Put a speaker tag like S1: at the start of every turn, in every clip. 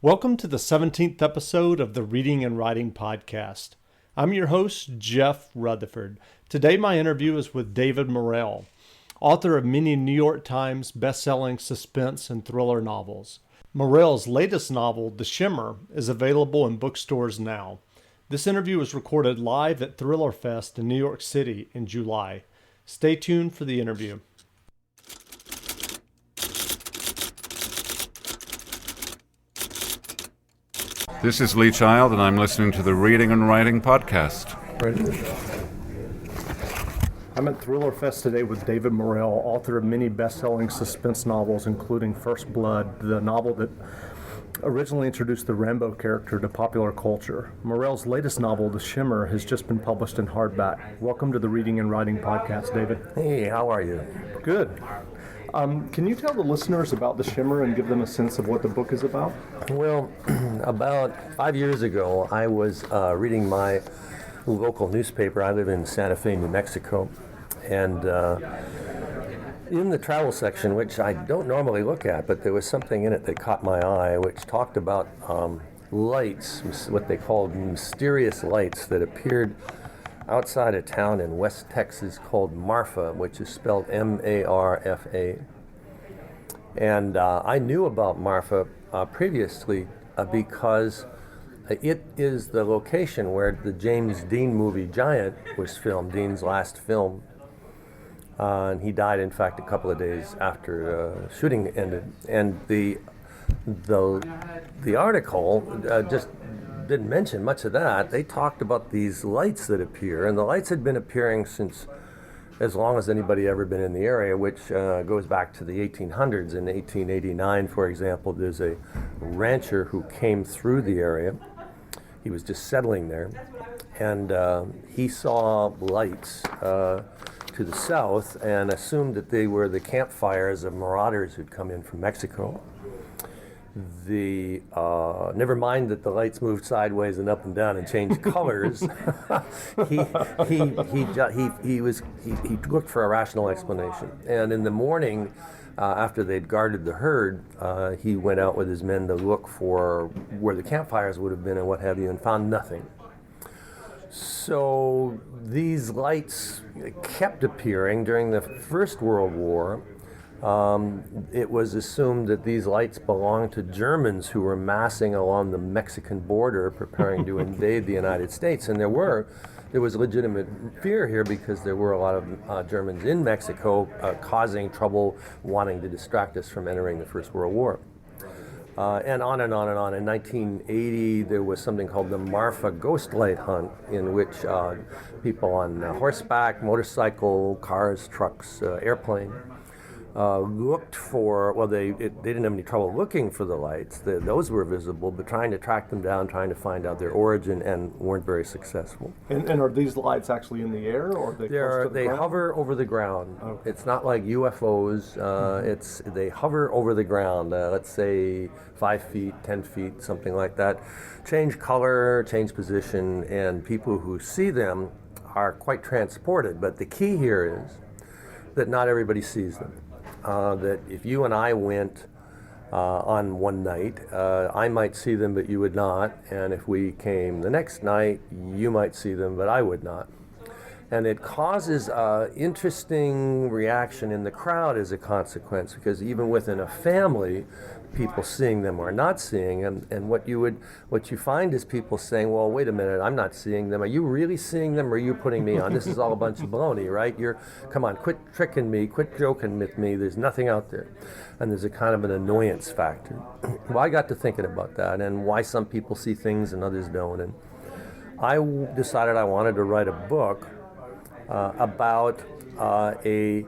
S1: Welcome to the 17th episode of the Reading and Writing Podcast. I'm your host, Jeff Rutherford. Today my interview is with David Morrell, author of many New York Times best-selling suspense and thriller novels. Morrell's latest novel, The Shimmer, is available in bookstores now. This interview was recorded live at Thriller Fest in New York City in July. Stay tuned for the interview.
S2: This is Lee Child, and I'm listening to the Reading and Writing Podcast.
S1: I'm at Thriller Fest today with David Morrell, author of many best-selling suspense novels, including First Blood, the novel that originally introduced the Rambo character to popular culture. Morrell's latest novel, The Shimmer, has just been published in hardback. Welcome to the Reading and Writing Podcast, David.
S3: Hey, how are you?
S1: Good. Can you tell the listeners about The Shimmer and give them a sense of what the book is about?
S3: Well, about 5 years ago, I was reading my local newspaper. I live in Santa Fe, New Mexico, and in the travel section, which I don't normally look at, but there was something in it that caught my eye, which talked about lights, what they called mysterious lights that appeared outside a town in West Texas called Marfa, which is spelled M-A-R-F-A. And I knew about Marfa previously because it is the location where the James Dean movie Giant was filmed, Dean's last film. And he died, in fact, a couple of days after shooting ended. And the article just didn't mention much of that. They talked about these lights that appear, and the lights had been appearing since as long as anybody ever been in the area, which goes back to the 1800s. In 1889, for example, there's a rancher who came through the area. He was just settling there, and he saw lights to the south and assumed that they were the campfires of marauders who'd come in from Mexico. Never mind that the lights moved sideways and up and down and changed colors. he looked for a rational explanation. And in the morning, after they'd guarded the herd, he went out with his men to look for where the campfires would have been and what have you, and found nothing. So these lights kept appearing during the First World War. It was assumed that these lights belonged to Germans who were massing along the Mexican border preparing to invade the United States. And there was legitimate fear here because there were a lot of Germans in Mexico causing trouble, wanting to distract us from entering the First World War. And on and on and on. In 1980, there was something called the Marfa Ghost Light Hunt, in which people on horseback, motorcycle, cars, trucks, airplane, looked for, well, they didn't have any trouble looking for the lights. Those were visible, but trying to track them down, trying to find out their origin, and weren't very successful.
S1: And are these lights actually in the air, or are they close to the ground?
S3: Hover over the ground.
S1: Okay.
S3: It's not like UFOs. They hover over the ground, let's say 5 feet, 10 feet, something like that. Change color, change position, and people who see them are quite transported. But the key here is that not everybody sees them. That if you and I went on one night, I might see them, but you would not. And if we came the next night, you might see them, but I would not. And it causes an interesting reaction in the crowd as a consequence, because even within a family, people seeing them or not seeing them. And what you find is people saying, well, wait a minute, I'm not seeing them. Are you really seeing them, or are you putting me on? This is all a bunch of baloney, right? Come on, quit tricking me, quit joking with me. There's nothing out there. And there's a kind of an annoyance factor. Well, I got to thinking about that and why some people see things and others don't. And I decided I wanted to write a book about a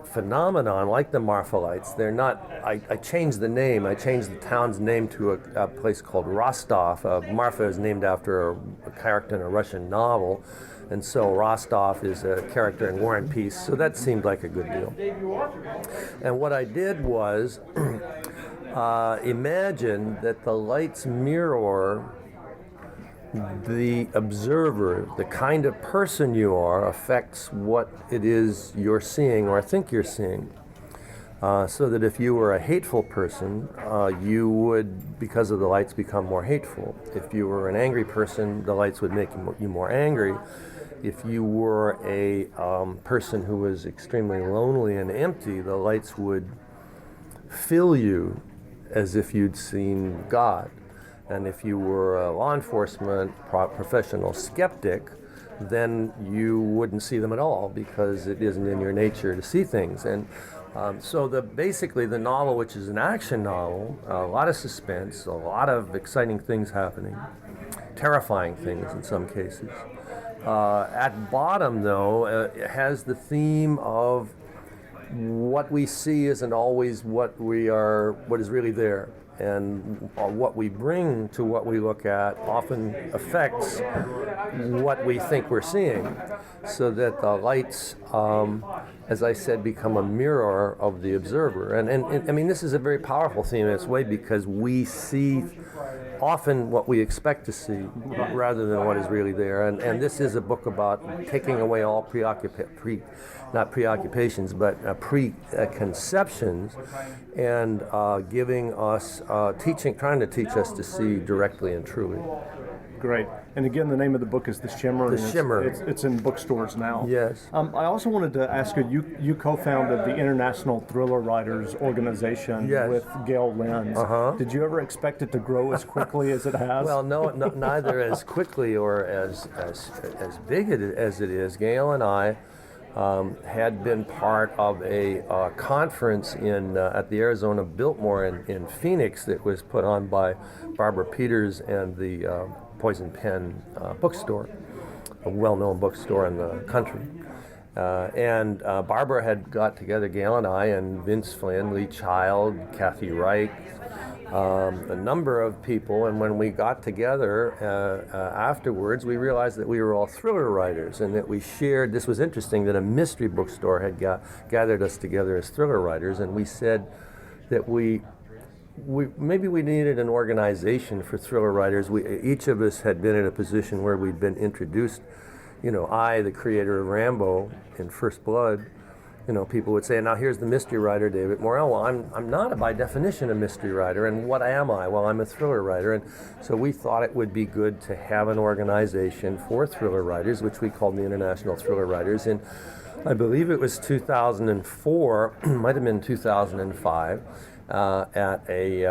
S3: phenomenon like the Marfa lights. They're not, I changed the name. I changed the town's name to a place called Rostov. Marfa is named after a character in a Russian novel. And so Rostov is a character in War and Peace. So that seemed like a good deal. And what I did was imagine that the lights mirror the observer. The kind of person you are affects what it is you're seeing or think you're seeing. so that if you were a hateful person, you would, because of the lights, become more hateful. If you were an angry person, the lights would make you more angry. If you were a person who was extremely lonely and empty, the lights would fill you as if you'd seen God. And if you were a law enforcement professional skeptic, then you wouldn't see them at all because it isn't in your nature to see things. And so basically the novel, which is an action novel, a lot of suspense, a lot of exciting things happening, terrifying things in some cases. At bottom, though, it has the theme of what we see isn't always what is really there. And what we bring to what we look at often affects what we think we're seeing, so that the lights, as I said, become a mirror of the observer. And I mean, this is a very powerful theme in its way because we see often what we expect to see rather than what is really there. And this is a book about taking away all preconceptions and giving us, trying to teach us to see directly and truly.
S1: Great. And again, the name of the book is The Shimmer.
S3: The Shimmer.
S1: It's in bookstores now.
S3: Yes.
S1: I also wanted to ask you co-founded the International Thriller Writers Organization with Gail Lenz. Did you ever expect it to grow as quickly as it has?
S3: Well, no, neither as quickly or as big as it is. Gail and I had been part of a conference at the Arizona Biltmore in Phoenix that was put on by Barbara Peters and the Poison Pen bookstore, a well-known bookstore in the country. And Barbara had got together Gail and I and Vince Flynn, Lee Child, Kathy Wright, a number of people, and when we got together afterwards, we realized that we were all thriller writers and that we shared, this was interesting, that a mystery bookstore had gathered us together as thriller writers, and we said that maybe we needed an organization for thriller writers. Each of us had been in a position where we'd been introduced, I, the creator of Rambo in First Blood, people would say, now here's the mystery writer, David Morrell. Well, I'm not by definition a mystery writer, and what am I? Well, I'm a thriller writer, and so we thought it would be good to have an organization for thriller writers, which we called the International Thriller Writers, and I believe it was 2004, might have been 2005, at a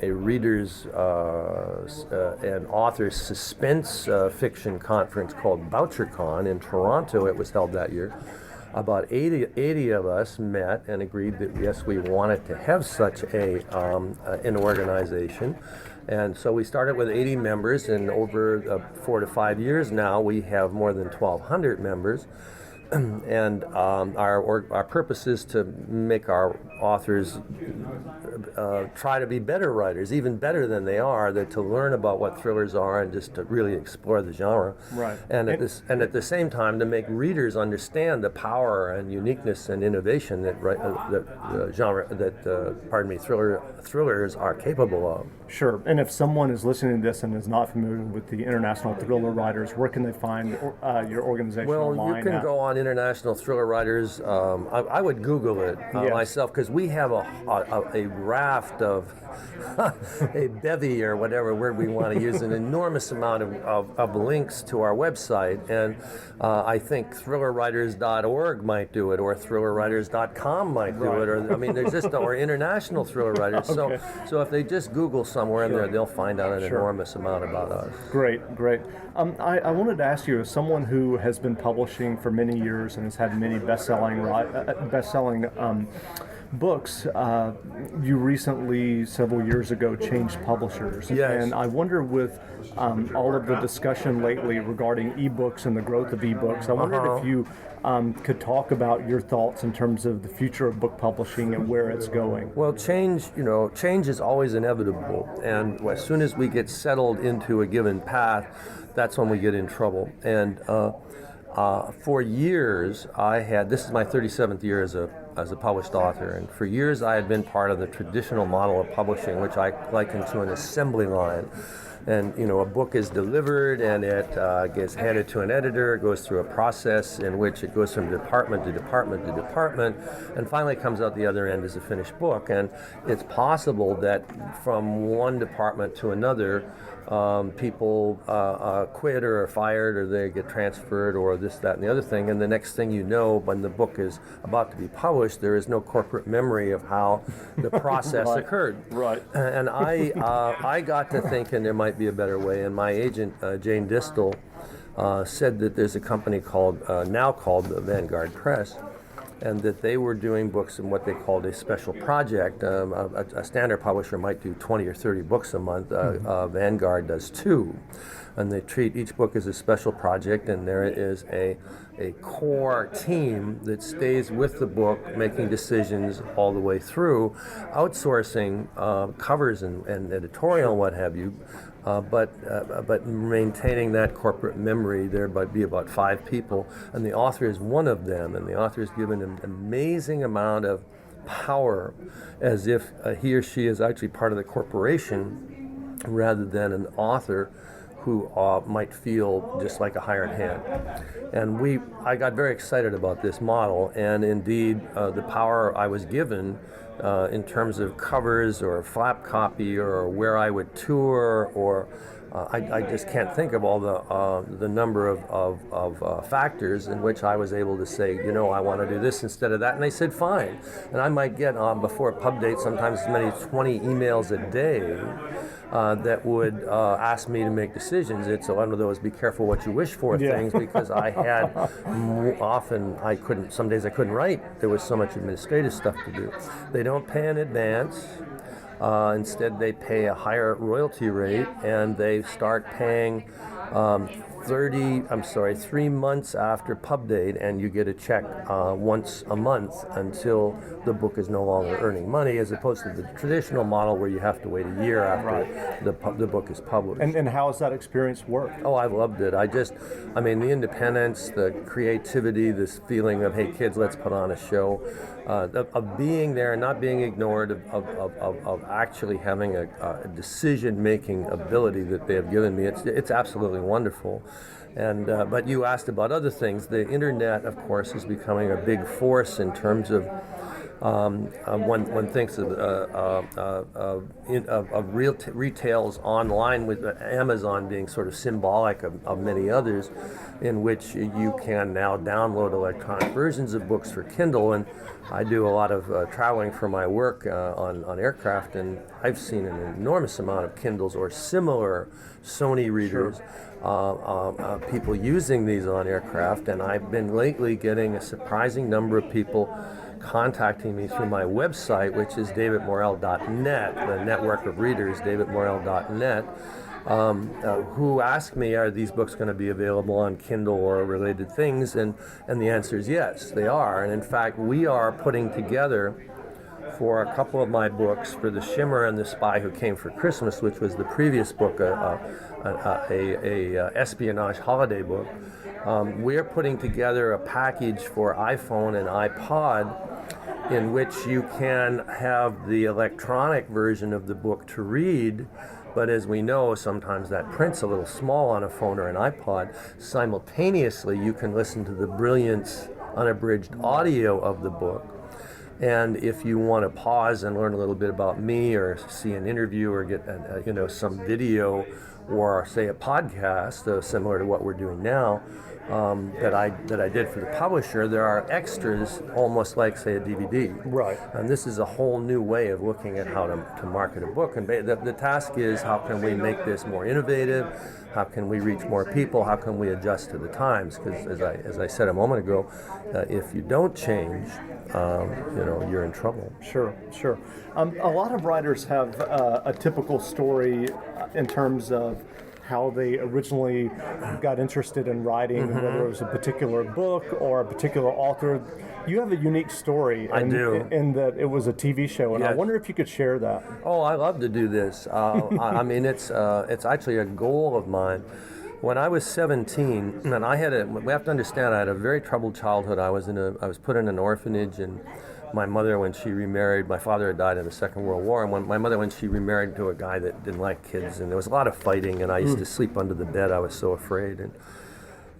S3: readers and authors suspense fiction conference called BoucherCon in Toronto. It was held that year. About 80 of us met and agreed that yes, we wanted to have such an organization. And so we started with 80 members, and over 4 to 5 years now, we have more than 1,200 members. And our purpose is to make our authors try to be better writers, even better than they are, to learn about what thrillers are and just to really explore the genre. Right. And at the same time to make readers understand the power and uniqueness and innovation that thrillers are capable of.
S1: Sure. And if someone is listening to this and is not familiar with the International Thriller Writers, where can they find your organization online?
S3: Well, you can go on International Thriller Writers. I would Google it myself, because we have a raft of a bevy, or whatever word we want to use, an enormous amount of links to our website, and I think thrillerwriters.org might do it, or thrillerwriters.com might do it, or I mean, there's just or International Thriller Writers. Okay. So if they just Google somewhere in there, they'll find out an enormous amount about us.
S1: Great. I wanted to ask you, as someone who has been publishing for many years and has had many best-selling books, you recently, several years ago, changed publishers.
S3: Yes.
S1: And I wonder, with all of the discussion lately regarding ebooks and the growth of ebooks, I wondered if you could talk about your thoughts in terms of the future of book publishing and where it's going.
S3: Well, change is always inevitable, and as soon as we get settled into a given path, that's when we get in trouble. And for years, this is my 37th year as a published author, and for years I had been part of the traditional model of publishing, which I liken to an assembly line. And a book is delivered, and it gets handed to an editor. It goes through a process in which it goes from department to department to department, and finally comes out the other end as a finished book. And it's possible that from one department to another, people quit or are fired, or they get transferred, or this, that, and the other thing. And the next thing you know, when the book is about to be published, there is no corporate memory of how the process occurred.
S1: Right.
S3: And I got to thinking there might be a better way. And my agent, Jane Distel, said that there's a company now called the Vanguard Press, and that they were doing books in what they called a special project. A standard publisher might do 20 or 30 books a month. Vanguard does 2. And they treat each book as a special project, and there is a core team that stays with the book, making decisions all the way through, outsourcing covers and editorial and what have you, but maintaining that corporate memory. There might be about 5 people, and the author is one of them, and the author is given an amazing amount of power, as if he or she is actually part of the corporation rather than an author who might feel just like a hired hand. And I got very excited about this model, and indeed the power I was given in terms of covers or flap copy or where I would tour, or I just can't think of all the number of factors in which I was able to say, I want to do this instead of that, and they said fine. And I might get before a pub date sometimes as many as 20 emails a day that would ask me to make decisions. It's one of those be careful what you wish for things, because I had some days I couldn't write. There was so much administrative stuff to do. They don't pay in advance. Instead, they pay a higher royalty rate, and they start paying 3 months after pub date, and you get a check once a month until the book is no longer earning money, as opposed to the traditional model where you have to wait a year after the book is published.
S1: And how has that experience worked?
S3: Oh, I loved it. The independence, the creativity, this feeling of, hey kids, let's put on a show, of being there, not being ignored, of actually having a decision-making ability that they have given me. It's absolutely wonderful. And but you asked about other things. The internet, of course, is becoming a big force in terms of one thinks of retails online, with Amazon being sort of symbolic of many others, in which you can now download electronic versions of books for Kindle. And I do a lot of traveling for my work on aircraft, and I've seen an enormous amount of Kindles or similar Sony readers. People using these on aircraft, and I've been lately getting a surprising number of people contacting me through my website, which is davidmorrell.net, the network of readers, davidmorrell.net, who ask me, are these books going to be available on Kindle or related things? And the answer is yes, they are. And in fact, we are putting together for a couple of my books, for The Shimmer and The Spy Who Came for Christmas, which was the previous book, a espionage holiday book. We're putting together a package for iPhone and iPod in which you can have the electronic version of the book to read, but as we know, sometimes that print's a little small on a phone or an iPod. Simultaneously, you can listen to the brilliant, unabridged audio of the book. And if you want to pause and learn a little bit about me, or see an interview, or get some video, or say a podcast similar to what we're doing now, that I did for the publisher, there are extras, almost like, say, a DVD.
S1: Right.
S3: And this is a whole new way of looking at how to market a book. And the task is, how can we make this more innovative? How can we reach more people? How can we adjust to the times? Because as I said a moment ago, if you don't change, you're in trouble.
S1: Sure. A lot of writers have a typical story in terms of how they originally got interested in writing, whether it was a particular book or a particular author. You have a unique story.
S3: I do.
S1: In that it was a TV show, and
S3: Yes.
S1: I wonder if you could share that.
S3: Oh, I love to do this. It's actually a goal of mine. When I was 17, and we have to understand, I had a very troubled childhood. I was put in an orphanage, and my mother when she remarried. My father had died in the Second World War, and my mother when she remarried to a guy that didn't like kids, and there was a lot of fighting, and I used to sleep under the bed. I was so afraid,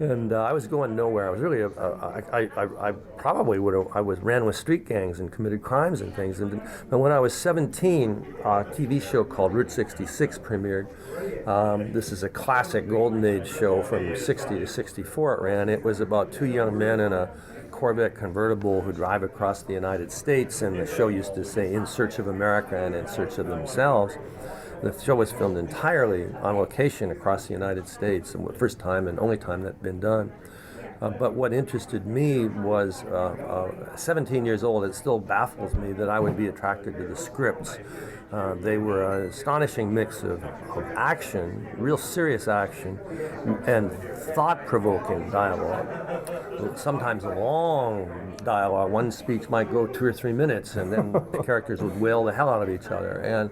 S3: and I was going nowhere. I was really, I probably would have, ran with street gangs and committed crimes and things. But when I was 17, a TV show called Route 66 premiered. This is a classic golden age show from 60 to 64 it ran. It was about two young men in a Corvette convertible who drive across the United States, and the show used to say "In Search of America" and "In Search of Themselves." The show was filmed entirely on location across the United States, and the first time and only time that'd been done. But what interested me was, 17 years old, it still baffles me that I would be attracted to the scripts. They were an astonishing mix of action, real serious action, and thought-provoking dialogue. Sometimes long dialogue. One speech might go 2 or 3 minutes, and then the characters would wail the hell out of each other,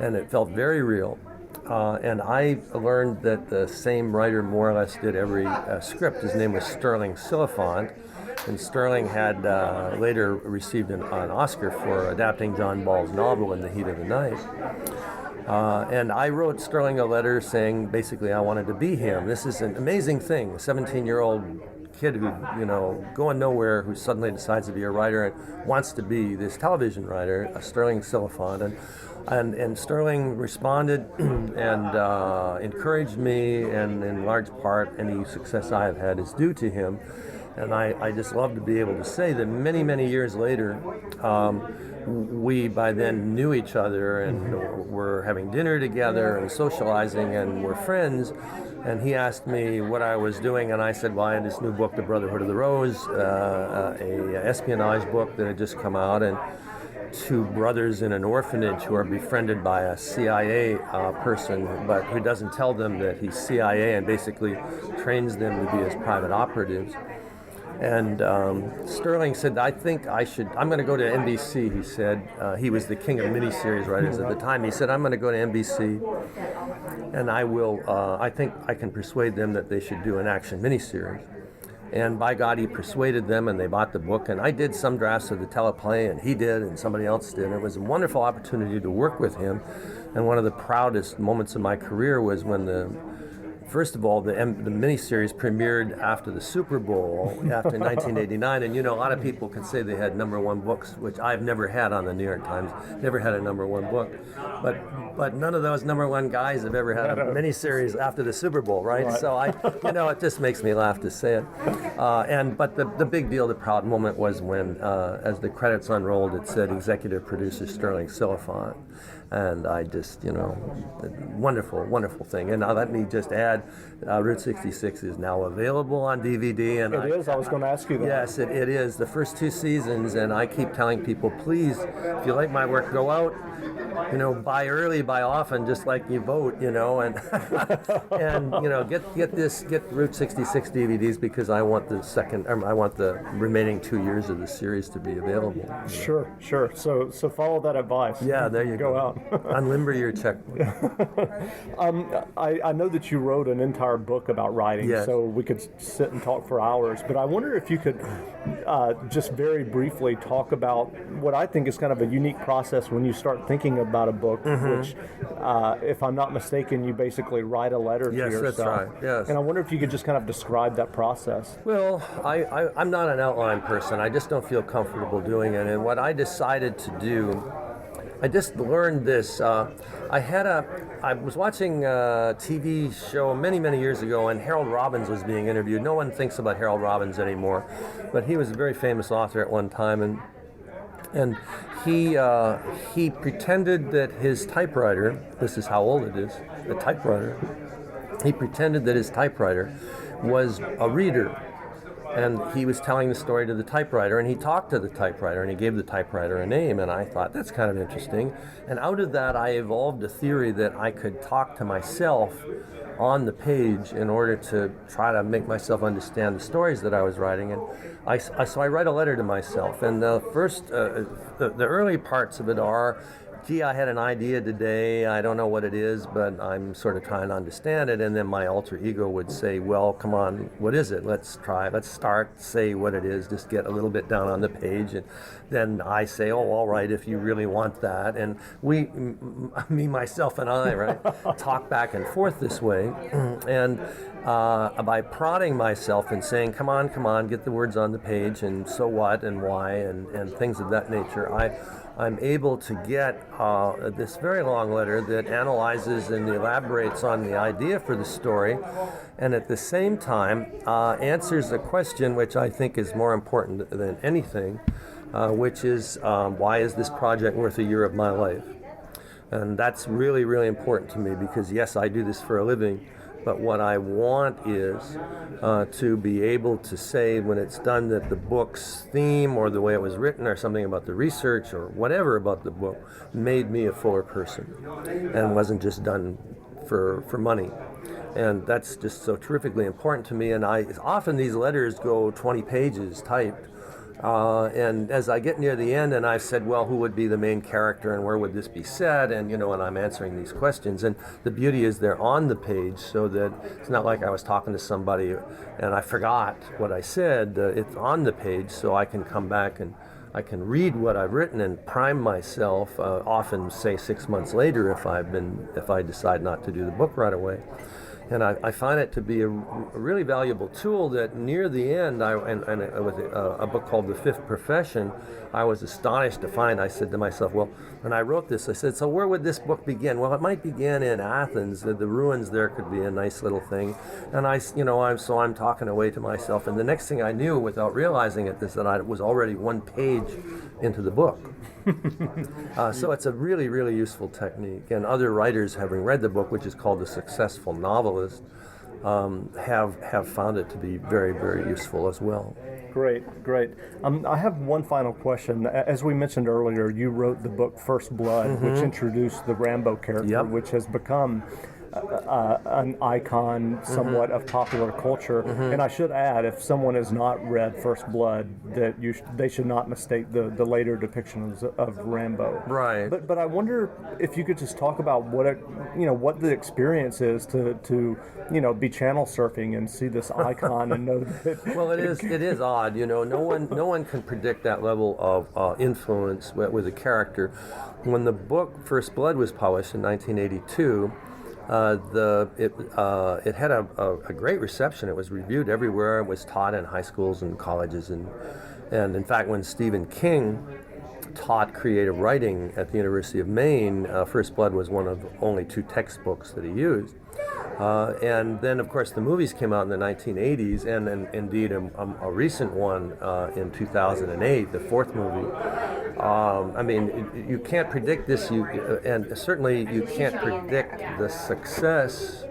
S3: and it felt very real. And I learned that the same writer more or less did every script. His name was Sterling Silliphant, and Sterling had later received an Oscar for adapting John Ball's novel In the Heat of the Night. And I wrote Sterling a letter saying basically I wanted to be him. This is an amazing thing, a 17-year-old kid who, going nowhere, who suddenly decides to be a writer and wants to be this television writer, Sterling Silliphant. And Sterling responded and encouraged me, and in large part any success I have had is due to him. And I just love to be able to say that many, many years later, we by then knew each other and were having dinner together and socializing and were friends. And he asked me what I was doing, and I said, well, I had this new book, The Brotherhood of the Rose, a espionage book that had just come out, and two brothers in an orphanage who are befriended by a CIA person, but who doesn't tell them that he's CIA and basically trains them to be his private operatives. And Sterling said, I'm going to go to NBC, he said. He was the king of miniseries writers at the time. He said, I'm going to go to NBC, and I think I can persuade them that they should do an action miniseries. And by God, he persuaded them, and they bought the book. And I did some drafts of the teleplay, and he did, and somebody else did. And it was a wonderful opportunity to work with him. And one of the proudest moments of my career was when first of all, the miniseries premiered after the Super Bowl, after 1989. And a lot of people can say they had #1 books, which I've never had on the New York Times. Never had a #1 book. But none of those #1 guys have ever had a miniseries after the Super Bowl, right? So it just makes me laugh to say it. But the big deal, the proud moment was when, as the credits unrolled, it said executive producer Sterling Silliphant. And I just, wonderful, wonderful thing. And now let me just add, Route 66 is now available on DVD. And
S1: it is? I was going to ask you that.
S3: Yes, it is. The first 2 seasons, and I keep telling people, please, if you like my work, go out, buy early, buy often, just like you vote, and get Route 66 DVDs, because I want the remaining 2 years of the series to be available.
S1: Sure. So follow that advice.
S3: Yeah, there you go.
S1: Go out.
S3: Unlimber your checkbook.
S1: I know that you wrote an entire book about writing,
S3: yes.
S1: So we could sit and talk for hours, but I wonder if you could just very briefly talk about what I think is kind of a unique process when you start thinking about a book, which, if I'm not mistaken, you basically write a letter to yourself.
S3: Yes, that's right, yes.
S1: And I wonder if you could just kind of describe that process.
S3: Well, I'm not an outline person. I just don't feel comfortable doing it. And what I decided to do, I just learned this. I was watching a TV show many, many years ago, and Harold Robbins was being interviewed. No one thinks about Harold Robbins anymore, but he was a very famous author at one time, and he pretended that his typewriter, this is how old it is, the typewriter, he pretended that his typewriter was a reader. And he was telling the story to the typewriter, and he talked to the typewriter, and he gave the typewriter a name, and I thought, that's kind of interesting. And out of that, I evolved a theory that I could talk to myself on the page in order to try to make myself understand the stories that I was writing. And so I write a letter to myself, and the first, the early parts of it are gee, I had an idea today, I don't know what it is, but I'm sort of trying to understand it. And then my alter ego would say, well, come on, what is it? Let's start, say what it is, just get a little bit down on the page. And then I say, oh, all right, if you really want that. And me, myself, and I, right, talk back and forth this way. And by prodding myself and saying, come on, get the words on the page, and so what, and why, and things of that nature, I'm able to get this very long letter that analyzes and elaborates on the idea for the story, and at the same time answers a question which I think is more important than anything, which is why is this project worth a year of my life? And that's really, really important to me, because yes, I do this for a living, but what I want is to be able to say when it's done that the book's theme or the way it was written or something about the research or whatever about the book made me a fuller person and wasn't just done for money. And that's just so terrifically important to me. And often these letters go 20 pages typed. And as I get near the end and I've said, well, who would be the main character and where would this be set? And, and I'm answering these questions. And the beauty is they're on the page, so that it's not like I was talking to somebody and I forgot what I said. It's on the page, so I can come back and I can read what I've written and prime myself, often say 6 months later if I decide not to do the book right away. And I find it to be a really valuable tool that near the end, with a book called The Fifth Profession, I was astonished to find, I said to myself, well, when I wrote this, I said, so where would this book begin? Well, it might begin in Athens. The ruins there could be a nice little thing. And I'm talking away to myself. And the next thing I knew, without realizing it, is that I was already one page into the book. So it's a really, really useful technique. And other writers, having read the book, which is called The Successful Novelist, have found it to be very, very useful as well.
S1: Great. I have one final question. As we mentioned earlier, you wrote the book First Blood, which introduced the Rambo character, which has become an icon somewhat of popular culture. And I should add, if someone has not read First Blood, that they should not mistake the later depictions of Rambo.
S3: Right.
S1: But I wonder if you could just talk about what the experience is to be channel surfing and see this icon and know that.
S3: Well, it is odd. No one can predict that level of influence with a character. When the book First Blood was published in 1982. It had a great reception. It was reviewed everywhere. It was taught in high schools and colleges, and in fact, when Stephen King taught creative writing at the University of Maine, First Blood was one of only 2 textbooks that he used. And then, of course, the movies came out in the 1980s, and indeed a recent one in 2008, the 4th movie. You can't predict this, and certainly you can't predict the success,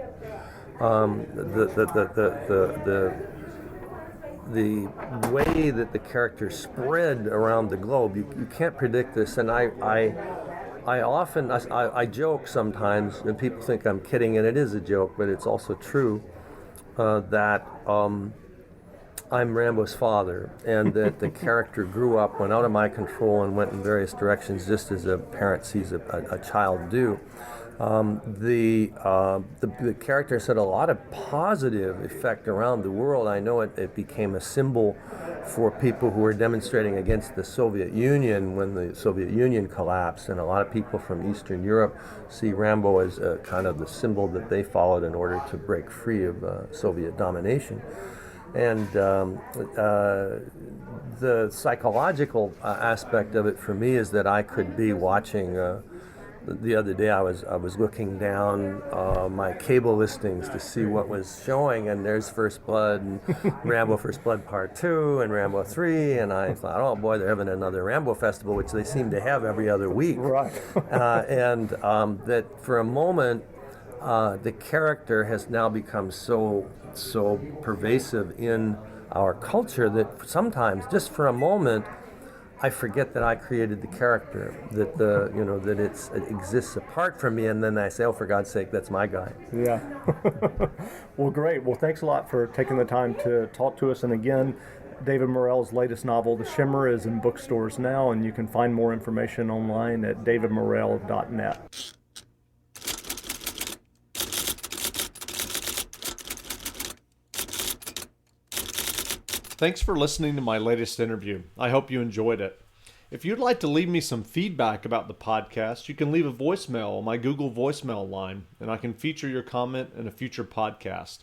S3: the way that the character spread around the globe. You can't predict this, and I often joke sometimes, and people think I'm kidding, and it is a joke, but it's also true, that I'm Rambo's father, and that the character grew up, went out of my control, and went in various directions, just as a parent sees a child do. The character has had a lot of positive effect around the world. I know it became a symbol for people who were demonstrating against the Soviet Union when the Soviet Union collapsed, and a lot of people from Eastern Europe see Rambo as kind of the symbol that they followed in order to break free of Soviet domination. And the psychological aspect of it for me is that I could be watching. The other day I was looking down my cable listings to see what was showing, and there's First Blood and Rambo First Blood Part 2 and Rambo 3, and I thought, oh boy, they're having another Rambo festival, which they seem to have every other week.
S1: Right.
S3: And that for a moment, the character has now become so pervasive in our culture that sometimes, just for a moment, I forget that I created the character, that that it exists apart from me, and then I say, oh, for God's sake, that's my guy.
S1: Yeah. Well, great. Well, thanks a lot for taking the time to talk to us. And again, David Morrell's latest novel, The Shimmer, is in bookstores now, and you can find more information online at davidmorrell.net. Thanks for listening to my latest interview. I hope you enjoyed it. If you'd like to leave me some feedback about the podcast, you can leave a voicemail on my Google voicemail line, and I can feature your comment in a future podcast.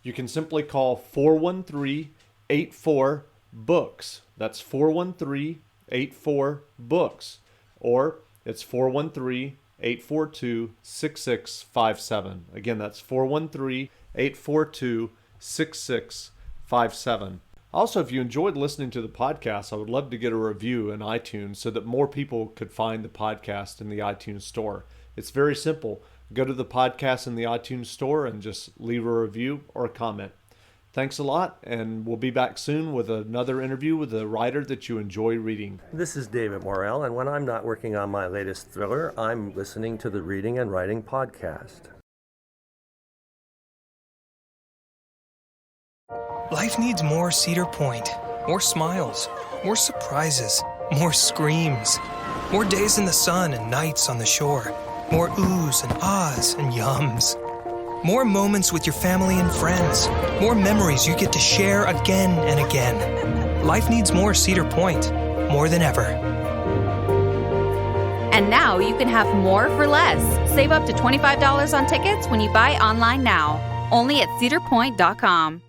S1: You can simply call 413-84-BOOKS. That's 413-84-BOOKS. Or it's 413-842-6657. Again, that's 413-842-6657. Also, if you enjoyed listening to the podcast, I would love to get a review in iTunes so that more people could find the podcast in the iTunes store. It's very simple. Go to the podcast in the iTunes store and just leave a review or a comment. Thanks a lot, and we'll be back soon with another interview with a writer that you enjoy reading.
S3: This is David Morrell, and when I'm not working on my latest thriller, I'm listening to the Reading and Writing Podcast.
S4: Life needs more Cedar Point, more smiles, more surprises, more screams, more days in the sun and nights on the shore, more oohs and ahs and yums, more moments with your family and friends, more memories you get to share again and again. Life needs more Cedar Point, more than ever.
S5: And now you can have more for less. Save up to $25 on tickets when you buy online now, only at cedarpoint.com.